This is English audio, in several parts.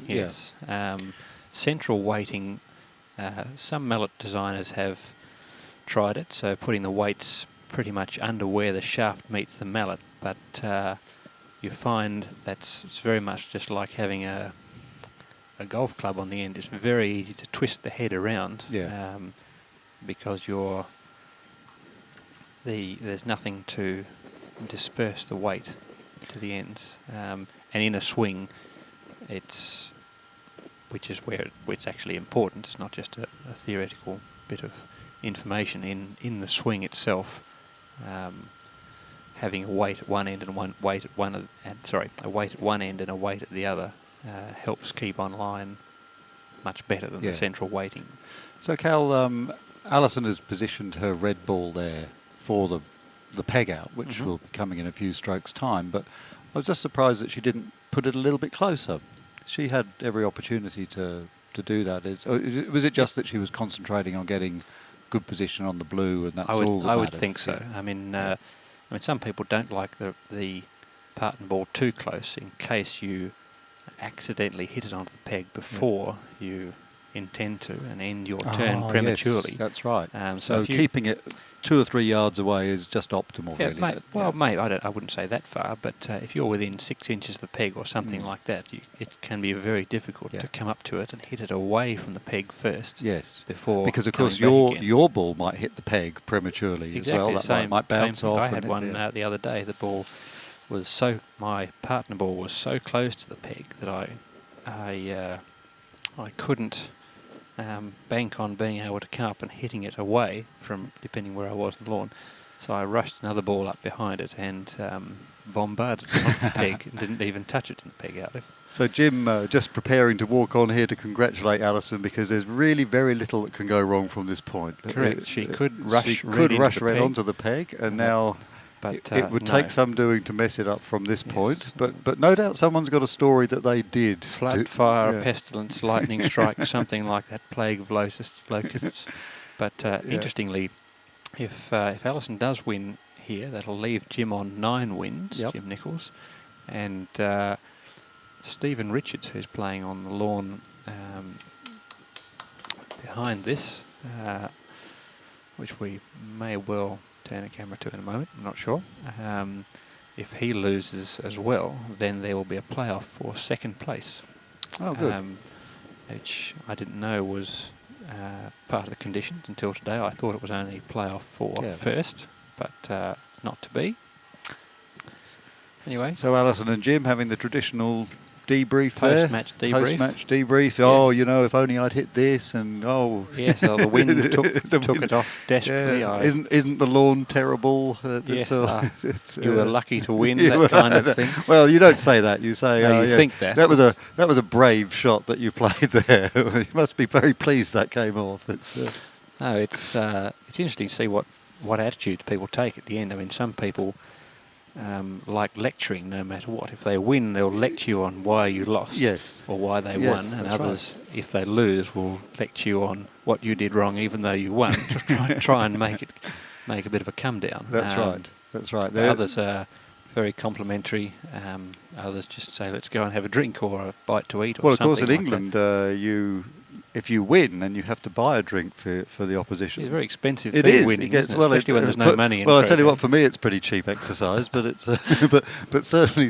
yes. Central weighting, some mallet designers have tried it, so putting the weights pretty much under where the shaft meets the mallet, but you find it's very much just like having a golf club on the end. It's very easy to twist the head around, because there's nothing to disperse the weight to the ends, and in a swing, which is where it's actually important. It's not just a theoretical bit of information. In the swing itself, having a weight at one end and a weight at one end and a weight at the other helps keep on line much better than the central weighting. So Cal, Alison has positioned her red ball there for the peg out, which will be coming in a few strokes' time, but I was just surprised that she didn't put it a little bit closer. She had every opportunity to do that. Was it just that she was concentrating on getting good position on the blue, and that's all that I would mattered? think so. I mean, some people don't like the partner ball too close in case you accidentally hit it onto the peg before you intend to and end your turn prematurely. Yes, that's right. So keeping it 2 or 3 yards away is just optimal, really. Mate, I wouldn't say that far, but if you're within 6 inches of the peg or something like that, it can be very difficult to come up to it and hit it away from the peg first. Yes. Because of course your ball might hit the peg prematurely as well. That might bounce off. I had one the other day. The ball was my partner ball was so close to the peg that I couldn't bank on being able to come up and hitting it away from, depending where I was on the lawn. So I rushed another ball up behind it and bombarded it onto the peg and didn't even touch it in the peg out. So Jim, just preparing to walk on here to congratulate Alison, because there's really very little that can go wrong from this point. Correct. She could rush right onto the peg, and now it would take some doing to mess it up from this point. But no doubt someone's got a story that they did. Flood, fire, pestilence, lightning strike, something like that, plague of locusts. But interestingly, if Alison does win here, that'll leave Jim on 9 wins, Jim Nichols, and Stephen Richards, who's playing on the lawn behind this, which we may well turn a camera to in a moment, I'm not sure. If he loses as well, then there will be a playoff for second place. Oh, good. Which I didn't know was part of the conditions until today. I thought it was only playoff for first, but not to be. Anyway. So Alison and Jim having the traditional debrief Post-match debrief. Post-match debrief. Oh, if only I'd hit this, and yes, the wind took it off desperately. Yeah. Isn't the lawn terrible? Yes, you were lucky to win, that kind of thing. Well, you don't say that. You say, you think that. That was a brave shot that you played there. You must be very pleased that came off. It's interesting to see what attitudes people take at the end. I mean, some people like lecturing no matter what. If they win, they'll lecture you on why you lost or why they won, and others, if they lose, will lecture you on what you did wrong even though you won, to try and make a bit of a come down. That's right. Others are very complimentary. Others just say, let's go and have a drink or a bite to eat or something. Well, of course, in England, if you win, then you have to buy a drink for the opposition. It's very expensive winning, especially when there's no money in Well, I tell you what, for me it's pretty cheap exercise, but it's but certainly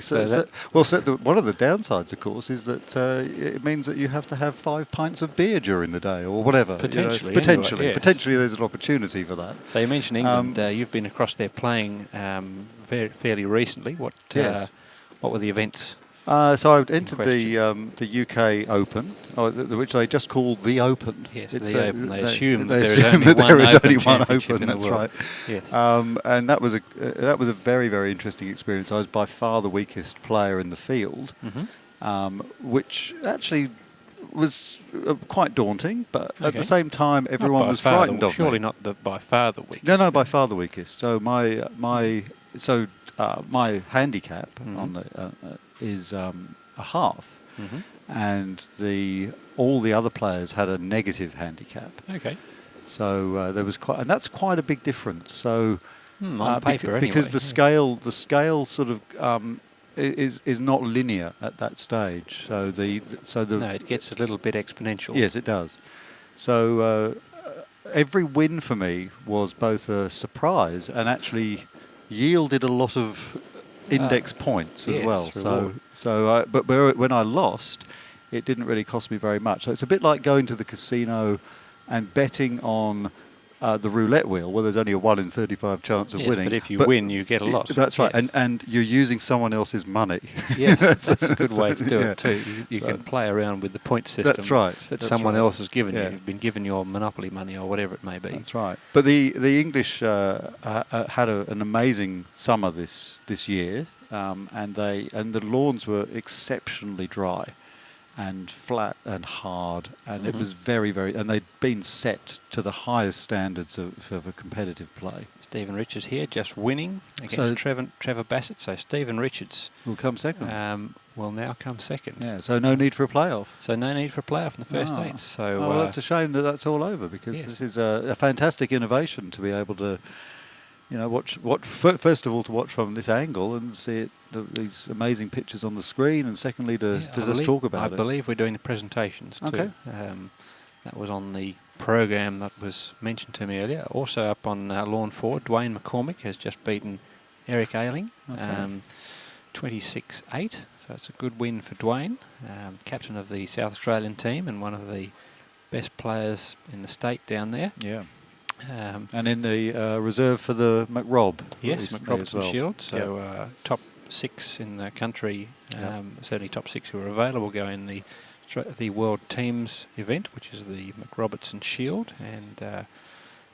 one of the downsides, of course, is that it means that you have to have 5 pints of beer during the day or whatever. Potentially, potentially there's an opportunity for that. So you mentioned England. You've been across there playing fairly recently. What were the events? So I entered the UK Open, which they just call the Open. Yes, the Open. They assume there is only one Open. That's right. Yes. And that was a very, very interesting experience. I was by far the weakest player in the field, which actually was quite daunting. But at the same time, everyone was frightened of me. Surely not by far the weakest. No, by far the weakest. So my handicap on the is a half, and all the other players had a negative handicap. Okay. So there was and that's quite a big difference. So on paper, because the scale sort of is not linear at that stage. So no, it gets a little bit exponential. Yes, it does. So every win for me was both a surprise and actually yielded a lot of index points as yes, well. But when I lost, it didn't really cost me very much. So it's a bit like going to the casino and betting on the roulette wheel, where there's only a 1 in 35 chance of winning. But if you win, you get a lot. That's right, yes. and you're using someone else's money. Yes, that's a good way to do it too. You can play around with the point system. That's right. That someone else has given you. You've been given your monopoly money or whatever it may be. That's right. But the English had an amazing summer this year, and the lawns were exceptionally dry and flat and hard, and it was very, very, and they'd been set to the highest standards of a competitive play. Stephen Richards here, just winning against Trevor Bassett. So Stephen Richards will come second. Will now come second. Yeah. So no need for a playoff. So no need for a playoff in the first 8's. So well, that's a shame that that's all over, because this is a fantastic innovation to be able to, watch first of all to watch from this angle and see it, these amazing pictures on the screen, and secondly to just talk about it. I believe we're doing the presentations too. Okay. That was on the program that was mentioned to me earlier. Also up on lawn 4, Dwayne McCormick has just beaten Eric Ayling, 26-8. So it's a good win for Dwayne, captain of the South Australian team and one of the best players in the state down there. Yeah. And in the reserve for the McRob. Yes, McRobertson well. Shield. So top 6 in the country, certainly top 6 who are available, go in the World Teams event, which is the McRobertson Shield, and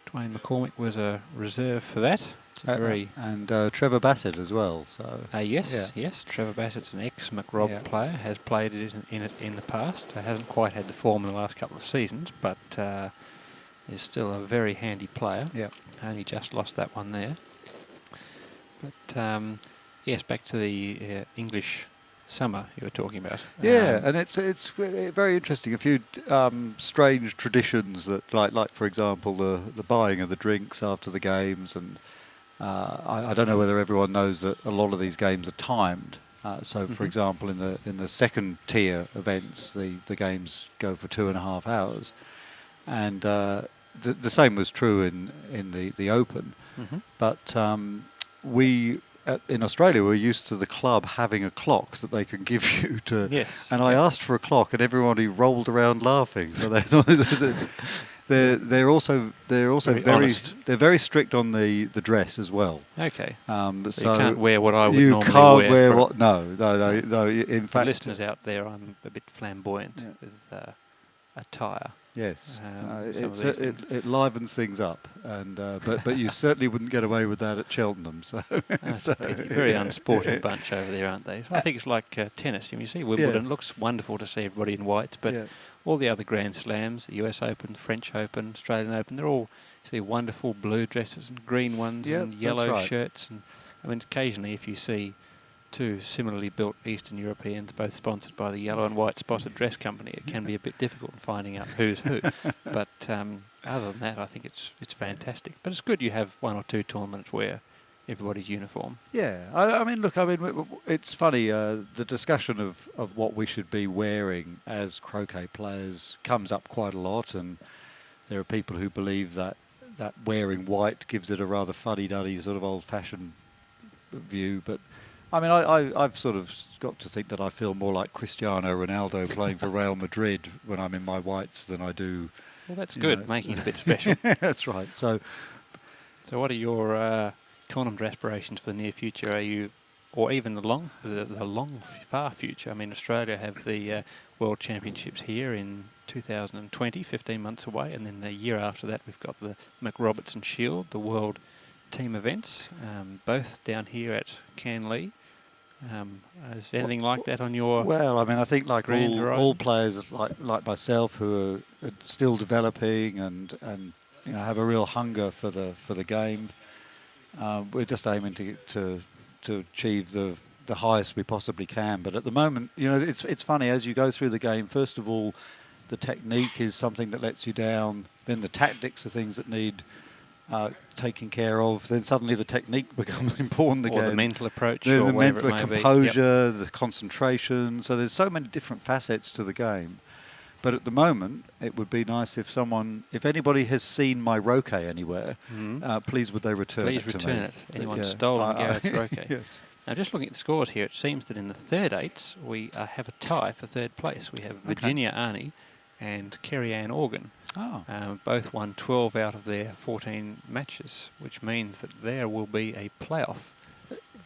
Dwayne McCormick was a reserve for that. And Trevor Bassett as well. So yes, Trevor Bassett's an ex-McRob player, has played it in the past. Hasn't quite had the form in the last couple of seasons, but is still a very handy player. Yeah, only just lost that one there. But yes, back to the English summer you were talking about. Yeah, and it's very interesting. A few strange traditions that, like for example, the buying of the drinks after the games, and I don't know whether everyone knows that a lot of these games are timed. So, for example, in the second tier events, the games go for 2.5 hours, and the same was true in the Open. But we in Australia, we're used to the club having a clock that they can give you to. Yes. And I asked for a clock, and everybody rolled around laughing. So they thought it was they're also very strict on the dress as well. Okay. So you can't wear what I would normally wear. You can't wear what? No. In fact, for listeners out there, I'm a bit flamboyant with attire. Yes, it livens things up, and but you certainly wouldn't get away with that at Cheltenham. So, very unsporting bunch over there, aren't they? I think it's like tennis. You see Wimbledon, it looks wonderful to see everybody in whites, but all the other Grand Slams, the US Open, French Open, Australian Open, they're all wonderful blue dresses and green ones and yellow shirts. And I mean, occasionally if you see 2 similarly built Eastern Europeans, both sponsored by the yellow and white spotted dress company, it can be a bit difficult in finding out who's who. But other than that, I think it's fantastic. But it's good you have 1 or 2 tournaments where everybody's uniform. Yeah, I mean, look, it's funny, the discussion of what we should be wearing as croquet players comes up quite a lot, and there are people who believe that wearing white gives it a rather fuddy-duddy sort of old-fashioned view, but I mean, I've sort of got to think that I feel more like Cristiano Ronaldo playing for Real Madrid when I'm in my whites than I do. Well, that's good, making it a bit special. That's right. So what are your tournament aspirations for the near future? Are you, or even the long far future? I mean, Australia have the World Championships here in 2020, 15 months away, and then the year after that we've got the McRobertson Shield, the World Team events, both down here at Canley. Is anything like that on your? Well, I mean, I think like all players like myself who are still developing and have a real hunger for the game. We're just aiming to achieve the highest we possibly can. But at the moment, it's funny as you go through the game. First of all, the technique is something that lets you down. Then the tactics are things that need taken care of, then suddenly the technique becomes important again. Or the mental approach, the or whatever mental it may be. composure, the concentration. So there's so many different facets to the game. But at the moment, it would be nice if anybody has seen my Roquet anywhere, please would they return it to me. Please return it. Anyone stolen Gareth's Roquet? Yes. Now, just looking at the scores here, it seems that in the third 8's, we have a tie for third place. We have Virginia Arnie and Kerry Ann Organ. Oh. Both won 12 out of their 14 matches, which means that there will be a playoff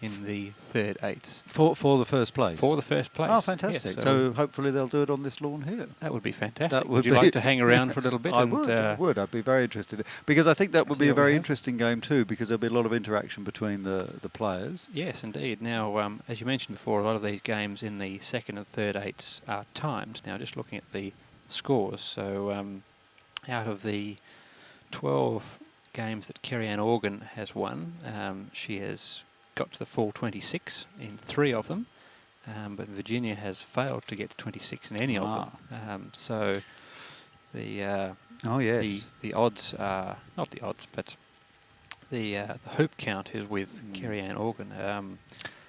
in the third 8's. For the first place? For the first place. Oh, fantastic. Yes, so hopefully they'll do it on this lawn here. That would be fantastic. That would you like to hang around for a little bit? I would. I'd be very interested. Because I think that would be a very interesting game too, because there'll be a lot of interaction between the players. Yes, indeed. Now, as you mentioned before, a lot of these games in the second and third 8's are timed. Now, just looking at the scores, so out of the 12 games that Kerry Ann Organ has won, she has got to the full 26 in 3 of them, but Virginia has failed to get to 26 in any of them. So the the odds are not the odds, but the hoop count is with Kerry Ann Organ.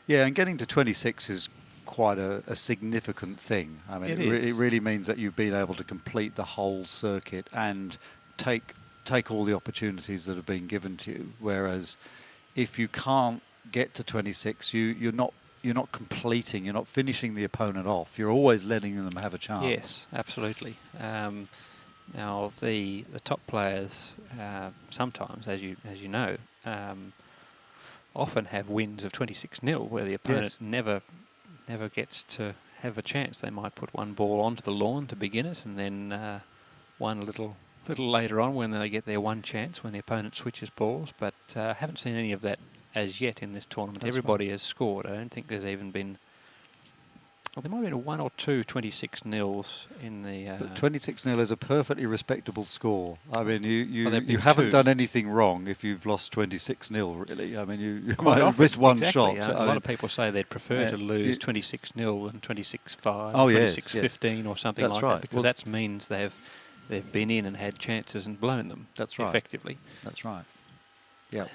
Yeah, and getting to 26 is quite a significant thing. I mean, it really means that you've been able to complete the whole circuit and take all the opportunities that have been given to you. Whereas if you can't get to 26, you're not completing, you're not finishing the opponent off. You're always letting them have a chance. Yes, absolutely. Now the top players sometimes, as you know, often have wins of 26-0, where the opponent never gets to have a chance. They might put one ball onto the lawn to begin it, and then one a little later on when they get their one chance when the opponent switches balls. But haven't seen any of that as yet in this tournament. Everybody has scored. I don't think there's even been... Well, there might have been 1 or 2 26-0s in the... But 26-0 is a perfectly respectable score. I mean, you haven't done anything wrong if you've lost 26-0, really. I mean, you might have missed one shot. A lot of people say they'd prefer to lose 26-0 than 26-5, 26-15 or something like that, because that means they've been in and had chances and blown them. That's right. Effectively. That's right. Yeah.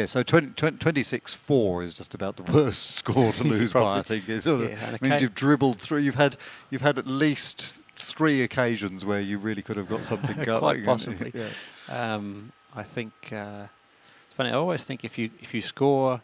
So 26-4 is just about the worst score to lose by. I think it sort of means you've dribbled through. You've had at least 3 occasions where you really could have got something going. Quite possibly. I think it's funny. I always think if you score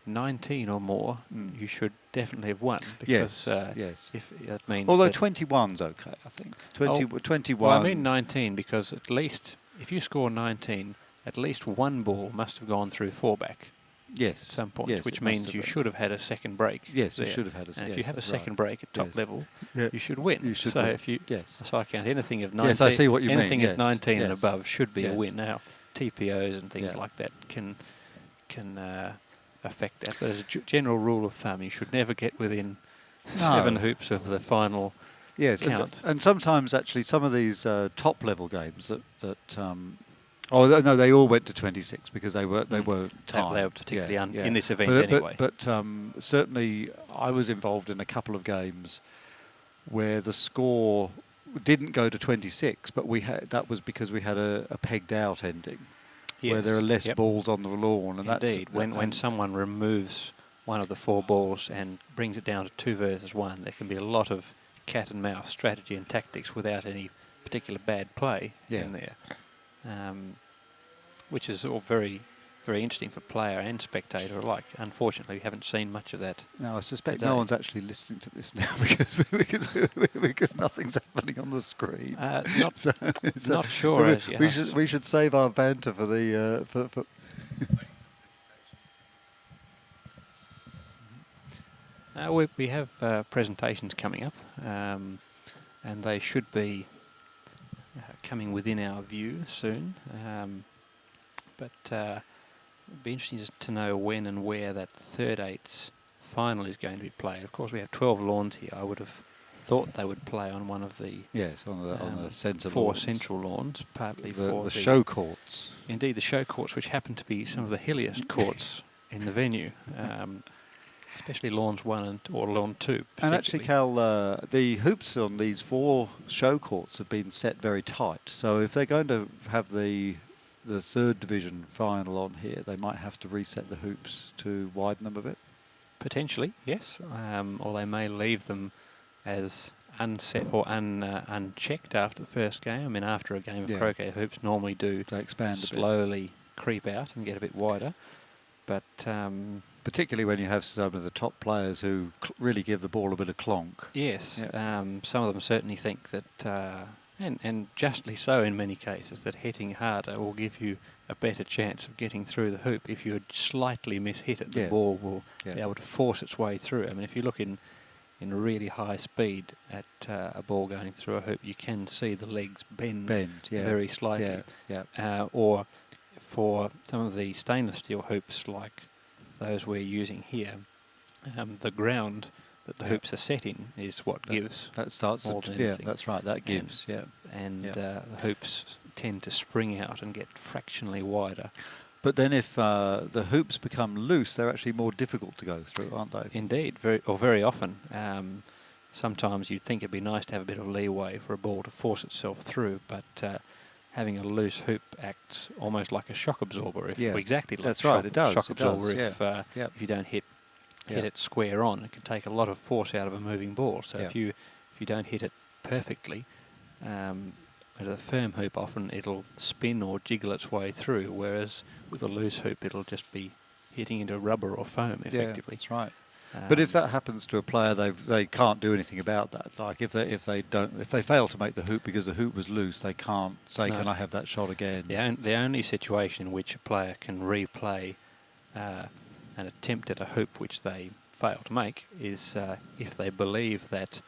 19 or more, you should definitely have won. Because if that means. Although 21's okay, I think. 21. Well, I mean 19 because at least if you score 19. At least one ball must have gone through 4-back. Yes. At some point, which means you should have had a second break. Yes, you should have had a second break. And if you have a second break at top level, you should win. You should so win. if you, so I count anything of 19. Yes, I see what you mean. Anything is 19 and above should be a win. Now, TPOs and things like that can affect that. But as a general rule of thumb, you should never get within 7 hoops of the final. Yes, count. And sometimes actually some of these top level games that oh no, they all went to 26 because they were timed. They were particularly in this event anyway. But certainly, I was involved in a couple of games where the score didn't go to 26, but that was because we had a pegged out ending, where there are less balls on the lawn. And indeed, when someone removes one of the 4 balls and brings it down to 2 versus 1, there can be a lot of cat and mouse strategy and tactics without any particular bad play in there. Which is all very, very interesting for player and spectator alike. Unfortunately, we haven't seen much of that. No, I suspect no one's actually listening to this now because nothing's happening on the screen. Not sure as yet. We should save our banter for the for. We have presentations coming up, and they should be coming within our view soon. But it'd be interesting just to know when and where that third 8's final is going to be played. Of course, we have 12 lawns here. I would have thought they would play on one of the on the centre 4 lawns. Central lawns, partly for the show courts. Indeed, the show courts, which happen to be some of the hilliest courts in the venue. Especially lawns 1 or lawn 2. And actually, Cal, the hoops on these 4 show courts have been set very tight. So if they're going to have the the third division final on here, they might have to reset the hoops to widen them a bit. Potentially, yes. Or they may leave them as unset or unchecked after the first game. I mean, after a game of croquet, hoops normally do they expand slowly creep out and get a bit wider. But particularly when you have some of the top players who really give the ball a bit of clonk. Yes, some of them certainly think that, and justly so in many cases, that hitting harder will give you a better chance of getting through the hoop. If you slightly mishit it, the ball will be able to force its way through. I mean, if you look in really high speed at a ball going through a hoop, you can see the legs bend very slightly. Or for some of the stainless steel hoops like those we're using here, the ground that the hoops are set in is what gives. That starts more than anything. that's right. That gives. And the hoops tend to spring out and get fractionally wider. But then if the hoops become loose, they're actually more difficult to go through, aren't they? Indeed, very often. Sometimes you'd think it'd be nice to have a bit of leeway for a ball to force itself through, but having a loose hoop acts almost like a shock absorber. Exactly like shock absorber. If you don't hit it square on, it can take a lot of force out of a moving ball. So if you don't hit it perfectly, with a firm hoop, often it'll spin or jiggle its way through, whereas with a loose hoop, it'll just be hitting into rubber or foam effectively. Yeah, that's right. But if that happens to a player, they can't do anything about that. Like if they fail to make the hoop because the hoop was loose, they can't say, "Can I have that shot again?" The only situation in which a player can replay an attempt at a hoop which they fail to make is if they believe that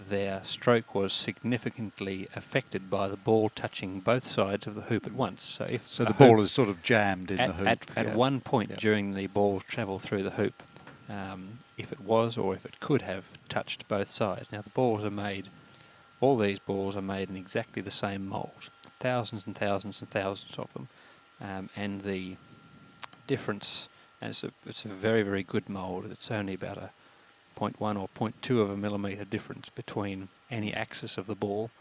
their stroke was significantly affected by the ball touching both sides of the hoop at once. So the ball is sort of jammed in the hoop. At one point during the ball's travel through the hoop, if it was or if it could have touched both sides. Now all these balls are made in exactly the same mould, thousands and thousands and thousands of them, and the difference, and it's a very, very good mould. It's only about a 0.1 or 0.2 of a millimetre difference between any axis of the ball.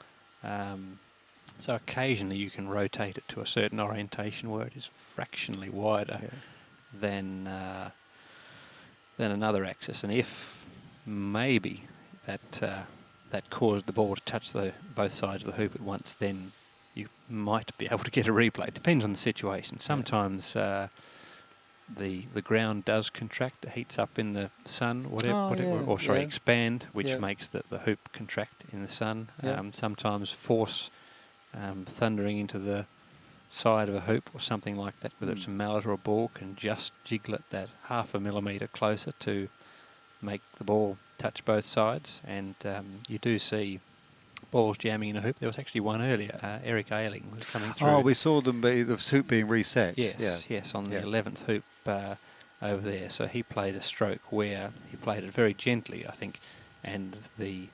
So occasionally you can rotate it to a certain orientation where it is fractionally wider than another axis. And if maybe that caused the ball to touch both sides of the hoop at once, then you might be able to get a replay. It depends on the situation. Sometimes the ground does contract, it heats up in the sun, expand, which makes the hoop contract in the sun. Sometimes force thundering into the side of a hoop or something like that, whether it's a mallet or a ball, can just jiggle it that half a millimetre closer to make the ball touch both sides. And you do see balls jamming in a hoop. There was actually one earlier. Eric Ayling was coming through. Oh, we saw the hoop being reset. Yes, on the 11th hoop over there. So he played a stroke where he played it very gently, I think, and the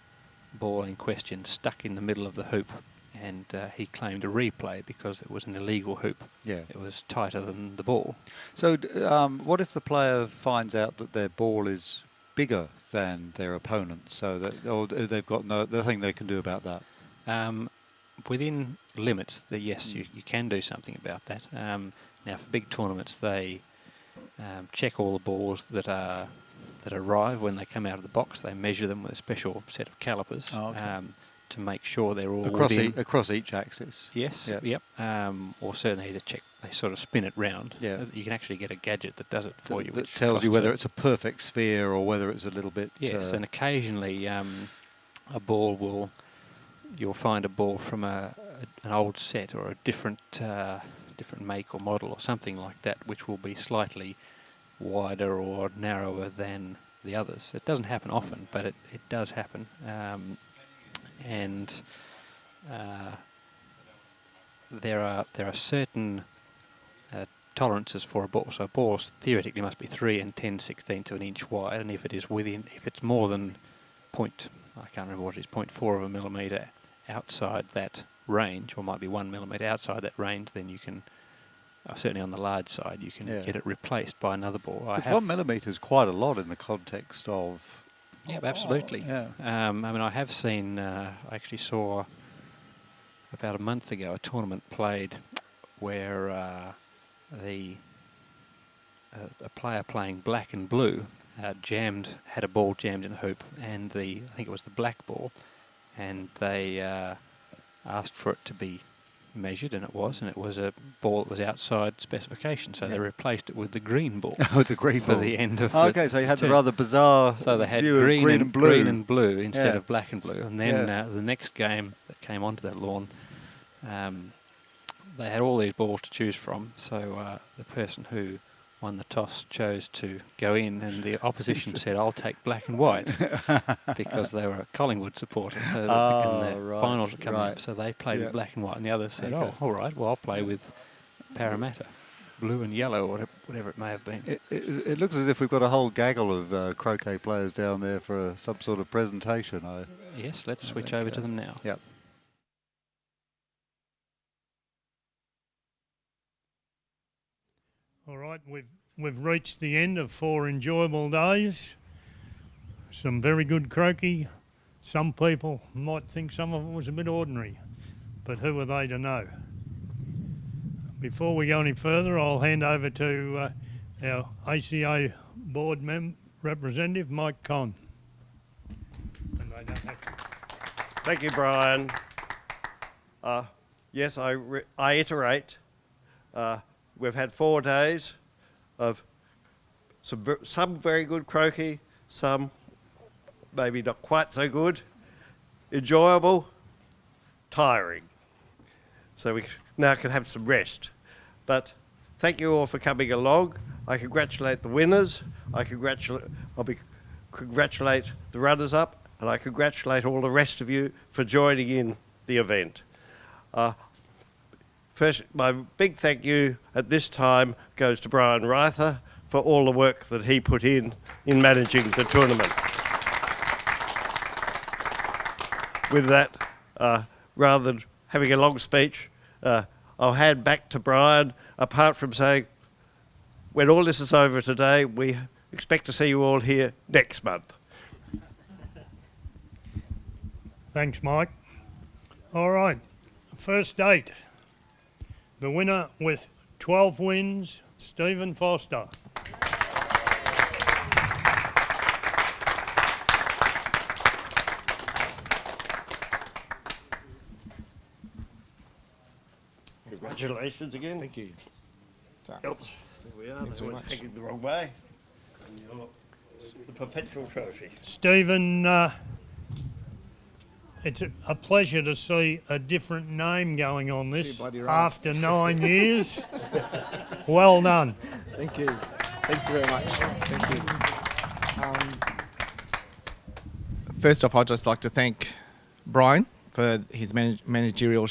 ball in question stuck in the middle of the hoop, and he claimed a replay because it was an illegal hoop. It was tighter than the ball. So what if the player finds out that their ball is bigger than their opponent, so that they've got nothing they can do about that? Within limits, you can do something about that. Now, for big tournaments, they check all the balls that arrive when they come out of the box. They measure them with a special set of calipers to make sure they're all across each axis. Yes. Yep. Or certainly to check. They sort of spin it round. You can actually get a gadget that does it for you. That tells you whether it's a perfect sphere or whether it's a little bit... Yes, and occasionally you'll find a ball from an old set or a different make or model or something like that, which will be slightly wider or narrower than the others. It doesn't happen often, but it does happen. There are certain tolerances for a ball. So a ball theoretically must be 3 10/16 of an inch wide, and if it's more than I can't remember what it is, 0.4 of a millimetre outside that range, or might be 1 millimetre outside that range, then you can, certainly on the large side, you can get it replaced by another ball. 1 millimetre is quite a lot in the context of... Yeah, absolutely. I mean, I have seen, I actually saw about a month ago a tournament played where a player playing black and blue had a ball jammed in a hoop, and I think it was the black ball, and they asked for it to be measured, and it was a ball that was outside specification, so they replaced it with the green ball. With the green for ball. the end of Okay, so you had the rather bizarre so they had view of green and blue. green and blue instead of black and blue, and then the next game that came onto that lawn, they had all these balls to choose from, so the person who won the toss chose to go in, and the opposition said, "I'll take black and white," because they were a Collingwood supporter, so and the finals were coming up, so they played with black and white, and the others said, "Oh, all right, well, I'll play with Parramatta, blue and yellow," or whatever it may have been. It looks as if we've got a whole gaggle of croquet players down there for some sort of presentation. Yes, let's switch over to them now. Yep. All right, we've reached the end of 4 enjoyable days. Some very good croquet. Some people might think some of it was a bit ordinary, but who are they to know? Before we go any further, I'll hand over to our ACA board representative, Mike Conn. And they don't have to. Thank you, Brian. Yes, I iterate. We've had 4 days of some very good croquet, some maybe not quite so good, enjoyable, tiring. So we now can have some rest. But thank you all for coming along. I congratulate the winners. I'll congratulate the runners-up, and I congratulate all the rest of you for joining in the event. First, my big thank you at this time goes to Brian Reither for all the work that he put in managing the tournament. With that, rather than having a long speech, I'll hand back to Brian, apart from saying, when all this is over today, we expect to see you all here next month. Thanks, Mike. All right, first date. The winner with 12 wins, Stephen Foster. Congratulations again. Thank you. Oops. There we are. They were taking the wrong way. The perpetual trophy. Stephen, it's a pleasure to see a different name going on this bloody right. after 9 years. Well done. Thank you. Thank you very much. Thank you. First off, I'd just like to thank Brian for his managerial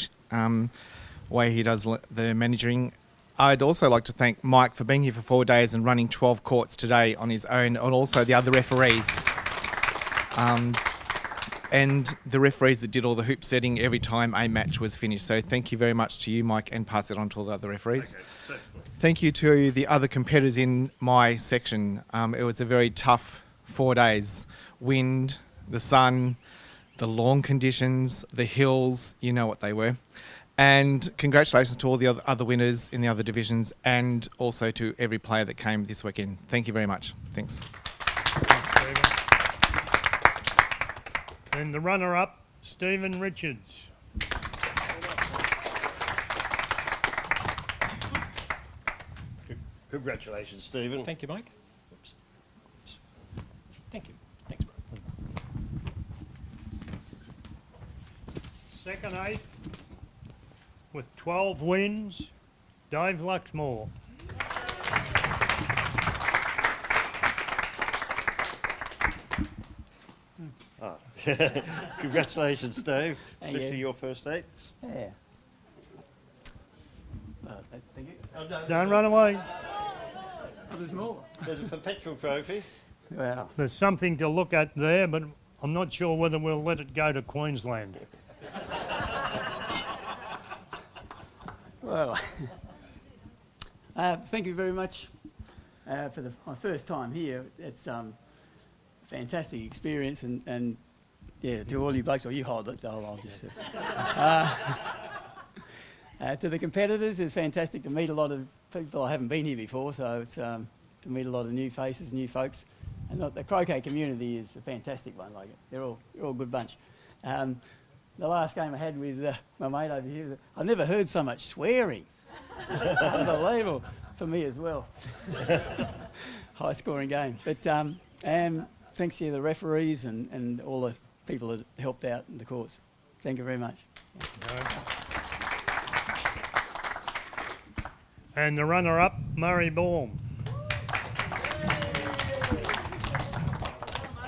way he does the managing. I'd also like to thank Mike for being here for 4 days and running 12 courts today on his own, and also the other referees. And the referees that did all the hoop setting every time a match was finished. So thank you very much to you, Mike, and pass it on to all the other referees. Okay, thank you to the other competitors in my section. It was a very tough 4 days. Wind, the sun, the lawn conditions, the hills, you know what they were. And congratulations to all the other winners in the other divisions, and also to every player that came this weekend. Thank you very much. Thanks. And the runner-up, Stephen Richards. Congratulations, Stephen. Thank you, Mike. Oops. Thank you. Thanks, bro. Second eight, with 12 wins, Dave Luxmore. Congratulations, Dave, Thank especially you. your first eight. Yeah. Thank you. Don't run away. Oh, there's more. There's a perpetual trophy. Wow. There's something to look at there, but I'm not sure whether we'll let it go to Queensland. Well, thank you very much for my first time here. It's fantastic experience, and yeah, to all you blokes, or you hold it, I'll just. To the competitors, it's fantastic to meet a lot of people I haven't been here before, so it's to meet a lot of new faces, new folks. And the croquet community is a fantastic one. Like they're all a good bunch. The last game I had with my mate over here, I've never heard so much swearing. Unbelievable for me as well. High scoring game. But and thanks to the referees and all the people that helped out in the course. Thank you very much. And the runner-up, Murray Baum.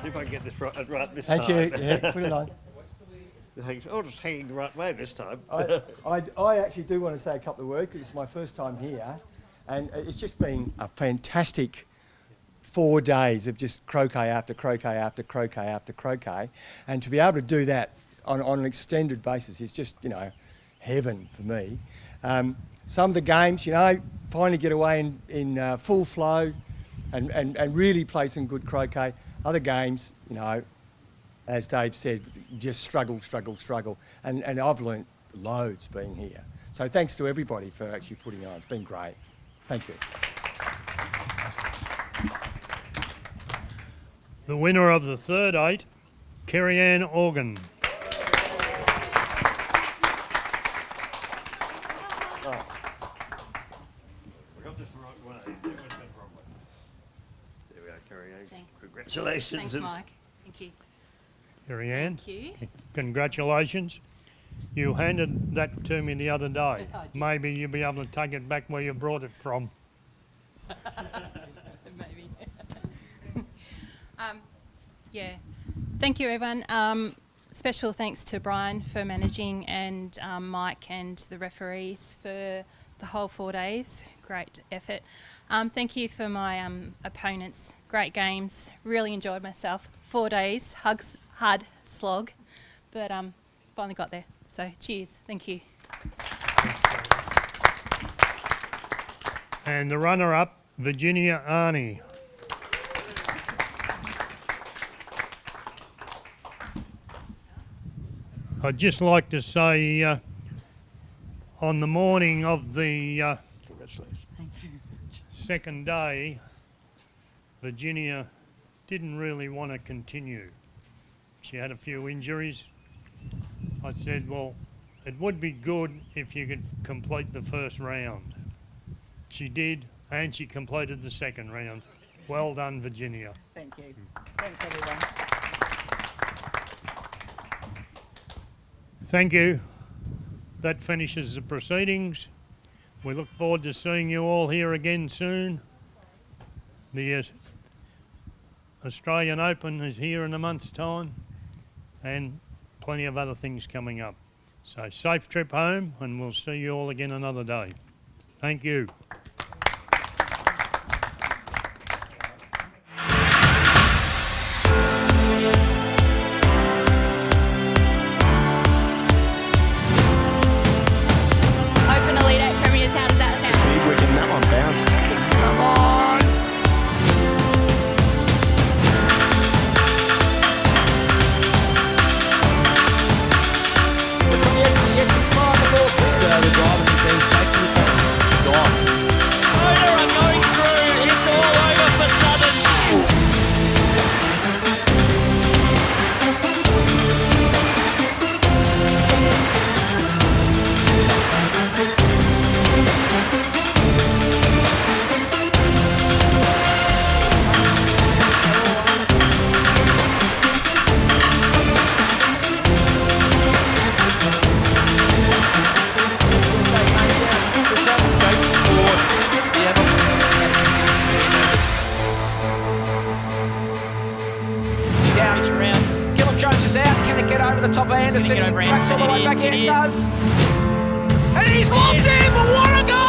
If I get this right this Thank time. you. Yeah, put it on. Oh, just hanging the right way this time. I actually do want to say a couple of words because it's my first time here, and it's just been a fantastic 4 days of just croquet after croquet after croquet after croquet, and to be able to do that on an extended basis is just, you know, heaven for me. Some of the games, you know, finally get away in full flow and really play some good croquet. Other games, you know, as Dave said, just struggle. And I've learnt loads being here. So thanks to everybody for actually putting on. It's been great. Thank you. The winner of the third 8, Kerry-Ann Organ. We got this the right way. There we are, Kerry-Ann. Thanks. Congratulations. Thanks, Mike. Thank you. Kerry-Ann, Thank you. congratulations. You handed that to me the other day. I did. Maybe you'll be able to take it back where you brought it from. Maybe. Yeah. Thank you, everyone. Special thanks to Brian for managing, and Mike and the referees for the whole 4 days. Great effort. Thank you for my opponents. Great games. Really enjoyed myself. 4 days. Hard slog, but finally got there. So cheers. Thank you. And the runner-up, Virginia Arnie. I'd just like to say, on the morning of the second day, Virginia didn't really want to continue. She had a few injuries. I said, well, it would be good if you could complete the first round. She did, and she completed the second round. Well done, Virginia. Thank you. Thanks, everyone. Thank you. That finishes the proceedings. We look forward to seeing you all here again soon. The Australian Open is here in a month's time, and plenty of other things coming up. So safe trip home, and we'll see you all again another day. Thank you. Open Elite 8 Premiers, how does that sound? Big wicket, that one bounced. Come on! From the edge is flying the ball through. The drivers have been safe to the catch. Gone. Motor are going through. It's all over for Southern. He's out. Around. Gillum Jones is out. Can it get over the top of Anderson? Get over Tracks all the way Anderson. back in. It It is. does. And he's locked in. What a goal!